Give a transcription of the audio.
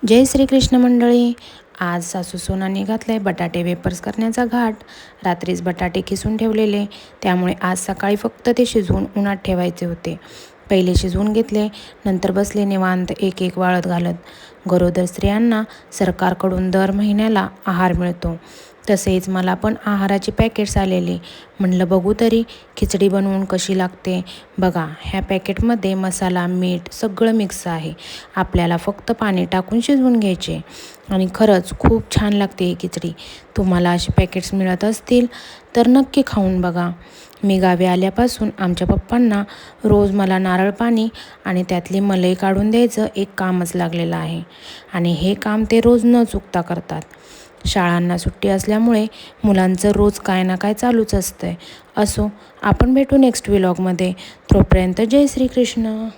जय श्रीकृष्ण मंडळी. आज सासू सोनाने घातलाय बटाटे वेपर्स करण्याचा घाट. रात्रीच बटाटे किसून ठेवलेले, त्यामुळे आज सकाळी फक्त ते शिजवून उन्हात ठेवायचे होते. पहिले शिजवून घेतले, नंतर बसले निवांत एक एक वाळत घालत. गरोदर स्त्रियांना सरकारकडून दर महिन्याला आहार मिळतो. तसेच मला पण आहाराची पॅकेट्स आलेली. म्हणलं बघू तरी खिचडी बनवून कशी लागते. बघा, ह्या पॅकेटमध्ये मसाला, मीठ सगळं मिक्स आहे. आपल्याला फक्त पाणी टाकून शिजवून घ्यायचे आणि खरंच खूप छान लागते ही खिचडी. तुम्हाला असे पॅकेट्स मिळत असतील तर नक्की खाऊन बघा. मी गावी आल्यापासून आमच्या पप्पांना रोज मला नारळ पाणी आणि त्यातली मलई काढून द्यायचं एक कामच लागलेलं आहे आणि हे काम ते रोज न चुकता करतात. शाळांना सुट्टी असल्यामुळे मुलांचं रोज काय ना काय चालूच असतंय. असो, आपण भेटू नेक्स्ट व्लॉगमध्ये. तोपर्यंत जय श्रीकृष्ण.